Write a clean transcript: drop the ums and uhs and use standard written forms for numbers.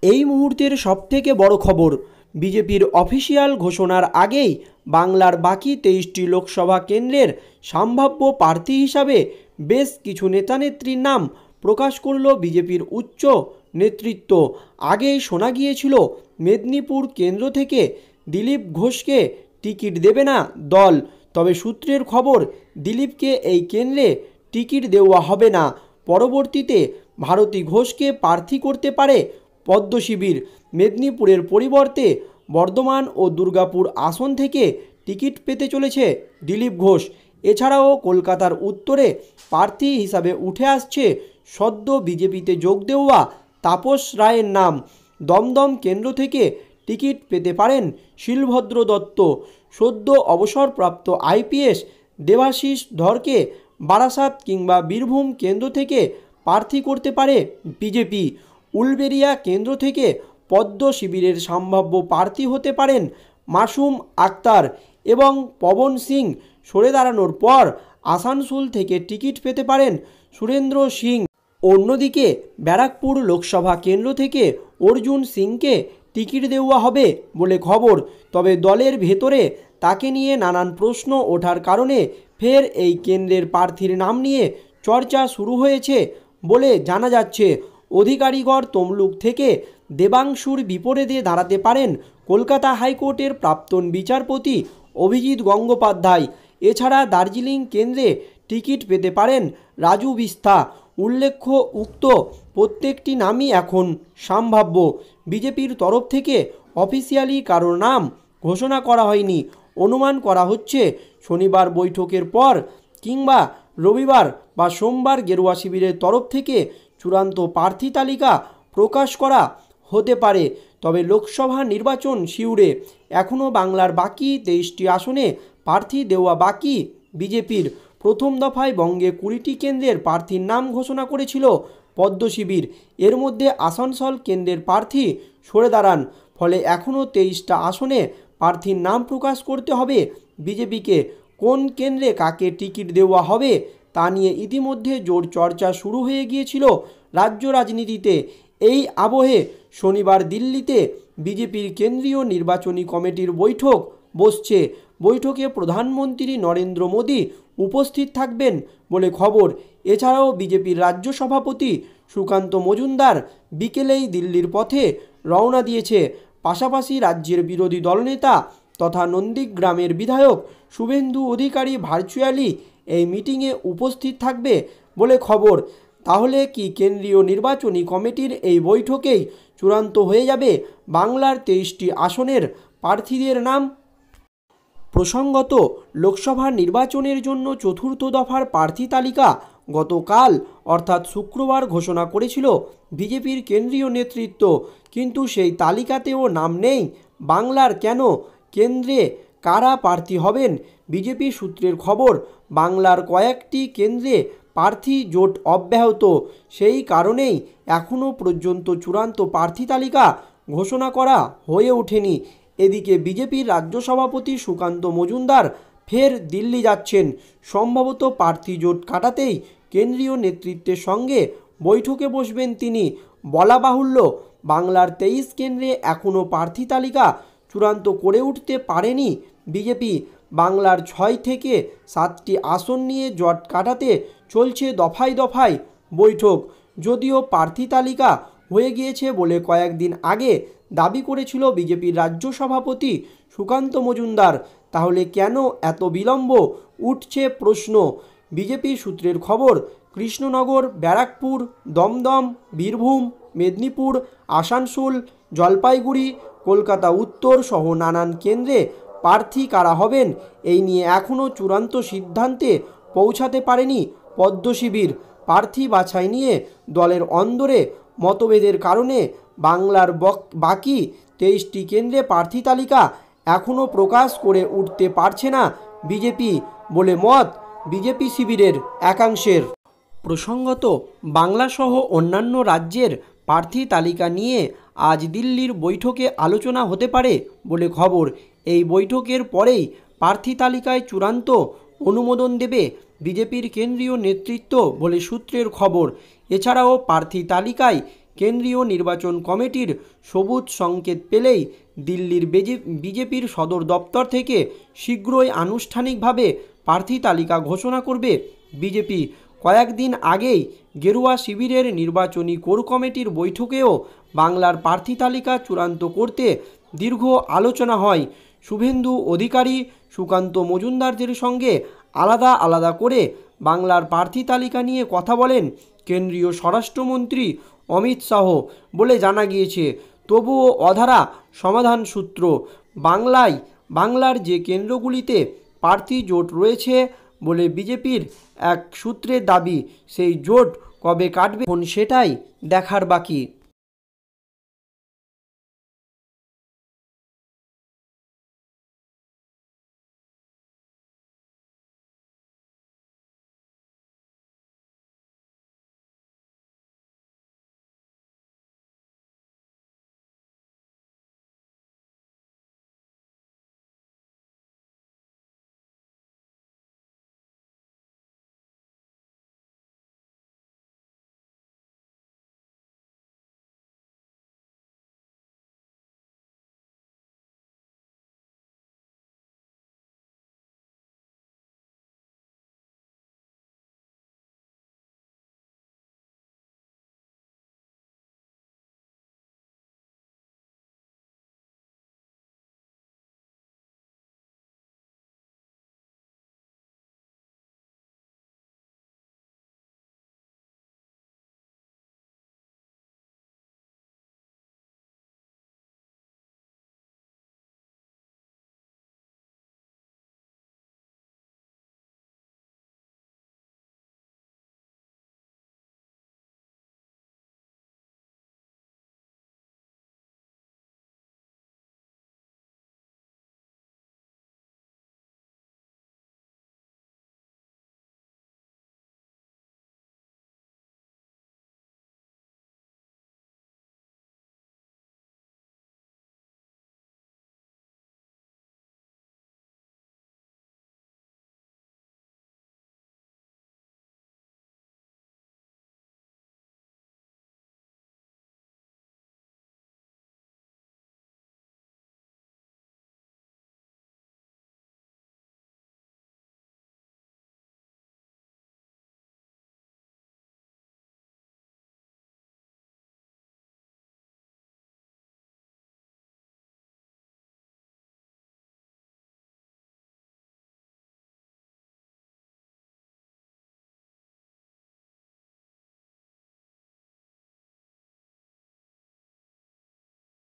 এই মুহূর্তের সবথেকে বড় খবর, বিজেপির অফিসিয়াল ঘোষণার আগেই বাংলার বাকি 23টি লোকসভা কেন্দ্রের সম্ভাব্য প্রার্থী হিসাবে বেশ কিছু নেতানেত্রীর নাম প্রকাশ করল বিজেপির উচ্চ নেতৃত্ব। আগেই শোনা গিয়েছিল মেদিনীপুর কেন্দ্র থেকে দিলীপ ঘোষকে টিকিট দেবে না দল, তবে সূত্রের খবর দিলীপকে এই কেন্দ্রে টিকিট দেওয়া হবে না। পরবর্তীতে ভারতী ঘোষকে প্রার্থী করতে পারে পদ্ম শিবির। মেদিনীপুরের পরিবর্তে বর্ধমান ও দুর্গাপুর আসন থেকে টিকিট পেতে চলেছে দিলীপ ঘোষ। এছাড়াও কলকাতার উত্তরে প্রার্থী হিসাবে উঠে আসছে সদ্য বিজেপিতে যোগ দেওয়া তাপস রায়ের নাম। দমদম কেন্দ্র থেকে টিকিট পেতে পারেন শিলভদ্র দত্ত। সদ্য অবসরপ্রাপ্ত আইপিএস দেবাশিস ধরকে বারাসাত কিংবা বীরভূম কেন্দ্র থেকে প্রার্থী করতে পারে বিজেপি। উলবেড়িয়া কেন্দ্র থেকে পদ্ম শিবিরের সম্ভাব্য প্রার্থী হতে পারেন মাসুম আক্তার এবং পবন সিং সরে দাঁড়ানোর পর আসানসোল থেকে টিকিট পেতে পারেন সুরেন্দ্র সিং। অন্যদিকে ব্যারাকপুর লোকসভা কেন্দ্র থেকে অর্জুন সিংকে টিকিট দেওয়া হবে বলে খবর, তবে দলের ভেতরে তাকে নিয়ে নানান প্রশ্ন ওঠার কারণে ফের এই কেন্দ্রের প্রার্থীর নাম নিয়ে চর্চা শুরু হয়েছে বলে জানা যাচ্ছে। অধিকারীগড় তমলুক থেকে দেবাংশুর বিপরীতে দাঁড়াতে পারেন কলকাতা হাইকোর্টের প্রাক্তন বিচারপতি অভিজিৎ গঙ্গোপাধ্যায়। এছাড়া দার্জিলিং কেন্দ্রে টিকিট পেতে পারেন রাজু বিস্থা। উল্লেখ্য, উক্ত প্রত্যেকটি নামই এখন সম্ভাব্য। বিজেপির তরফ থেকে অফিসিয়ালি কারোর নাম ঘোষণা করা হয়নি। অনুমান করা হচ্ছে শনিবার বৈঠকের পর কিংবা রবিবার বা সোমবার গেরুয়া শিবিরের তরফ থেকে চূড়ান্ত প্রার্থী তালিকা প্রকাশ করা হতে পারে। তবে লোকসভা নির্বাচন শিউরে এখনও বাংলার বাকি 23টি আসনে প্রার্থী দেওয়া বাকি বিজেপির। প্রথম দফায় বঙ্গে 20টি কেন্দ্রের প্রার্থীর নাম ঘোষণা করেছিল পদ্ম শিবির। এর মধ্যে আসানসোল কেন্দ্রের প্রার্থী সরে দাঁড়ান, ফলে এখনও 23টা আসনে প্রার্থীর নাম প্রকাশ করতে হবে বিজেপিকে। কোন কেন্দ্রে কাকে টিকিট দেওয়া হবে তা নিয়ে ইতিমধ্যে জোর চর্চা শুরু হয়ে গিয়েছিল রাজ্য রাজনীতিতে। এই আবহে শনিবার দিল্লিতে বিজেপির কেন্দ্রীয় নির্বাচনী কমিটির বৈঠক বসছে। বৈঠকে প্রধানমন্ত্রী নরেন্দ্র মোদী উপস্থিত থাকবেন বলে খবর। এছাড়াও বিজেপির রাজ্য সভাপতি সুকান্ত মজুমদার বিকেলেই দিল্লির পথে রওনা দিয়েছে। পাশাপাশি রাজ্যের বিরোধী দলনেতা তথা নন্দীগ্রামের বিধায়ক শুভেন্দু অধিকারী ভার্চুয়ালি এই মিটিংয়ে উপস্থিত থাকবে বলে খবর। তাহলে কি কেন্দ্রীয় নির্বাচনী কমিটির এই বৈঠকেই চূড়ান্ত হয়ে যাবে বাংলার 23টি আসনের প্রার্থীদের নাম? প্রসঙ্গত, লোকসভা নির্বাচনের জন্য চতুর্থ দফার প্রার্থী তালিকা গতকাল অর্থাৎ শুক্রবার ঘোষণা করেছিল বিজেপির কেন্দ্রীয় নেতৃত্ব, কিন্তু সেই তালিকাতেও নাম নেই বাংলার। কেন? কেন্দ্রে কারা প্রার্থী হবেন? বিজেপি সূত্রের খবর, বাংলার কয়েকটি কেন্দ্রে প্রার্থী জোট অব্যাহত। সেই কারণেই এখনও পর্যন্ত চূড়ান্ত প্রার্থী তালিকা ঘোষণা করা হয়ে ওঠেনি। এদিকে বিজেপির রাজ্য সভাপতি সুকান্ত মজুমদার ফের দিল্লি যাচ্ছেন। সম্ভবত প্রার্থী জোট কাটাতেই কেন্দ্রীয় নেতৃত্বের সঙ্গে বৈঠকে বসবেন তিনি। বলা বাহুল্য, বাংলার 23 কেন্দ্রে এখনও প্রার্থী তালিকা চূড়ান্ত করে উঠতে পারেনি বিজেপি। বাংলার 6 থেকে 7টি আসন নিয়ে জট কাটাতে চলছে দফায় দফায় বৈঠক। যদিও প্রার্থী তালিকা হয়ে গিয়েছে বলে কয়েকদিন আগে দাবি করেছিল বিজেপির রাজ্য সভাপতি সুকান্ত মজুমদার, তাহলে কেন এত বিলম্ব? উঠছে প্রশ্ন। বিজেপি সূত্রের খবর, কৃষ্ণনগর, ব্যারাকপুর, দমদম, বীরভূম, মেদিনীপুর, আসানসোল, জলপাইগুড়ি, কলকাতা উত্তর সহ নানান কেন্দ্রে প্রার্থী কারা হবেন এই নিয়ে এখনও চূড়ান্ত সিদ্ধান্তে পৌঁছাতে পারেনি পদ্ম শিবির। প্রার্থী বাছাই নিয়ে দলের অন্দরে মতভেদের কারণে বাংলার বাকি 23টি কেন্দ্রে প্রার্থী তালিকা এখনও প্রকাশ করে উঠতে পারছে না বিজেপি বলে মত বিজেপি শিবিরের একাংশের। প্রসঙ্গত, বাংলাসহ অন্যান্য রাজ্যের প্রার্থী তালিকা নিয়ে আজ দিল্লির বৈঠকে আলোচনা হতে পারে বলে খবর। এই বৈঠকের পরেই প্রার্থী তালিকায় চূড়ান্ত অনুমোদন দেবে বিজেপির কেন্দ্রীয় নেতৃত্ব বলে সূত্রের খবর। এছাড়াও প্রার্থী তালিকায় কেন্দ্রীয় নির্বাচন কমিটির সবুজ সংকেত পেলেই দিল্লির বিজেপির সদর দপ্তর থেকে শীঘ্রই আনুষ্ঠানিকভাবে প্রার্থী তালিকা ঘোষণা করবে বিজেপি। কয়েকদিন আগেই গেরুয়া শিবিরের নির্বাচনী কোর কমিটির বৈঠকেও বাংলার প্রার্থী তালিকা চূড়ান্ত করতে দীর্ঘ আলোচনা হয়। শুভেন্দু অধিকারী, সুকান্ত মজুমদারদের সঙ্গে আলাদা আলাদা করে বাংলার প্রার্থী তালিকা নিয়ে কথা বলেন কেন্দ্রীয় স্বরাষ্ট্রমন্ত্রী অমিত শাহ বলে জানা গিয়েছে। তবুও অধারা সমাধান সূত্র বাংলার যে কেন্দ্রগুলিতে প্রার্থী জোট রয়েছে বলে বিজেপির এক সূত্রের দাবি, সেই জোট কবে কাটবে এখন সেটাই দেখার বাকি।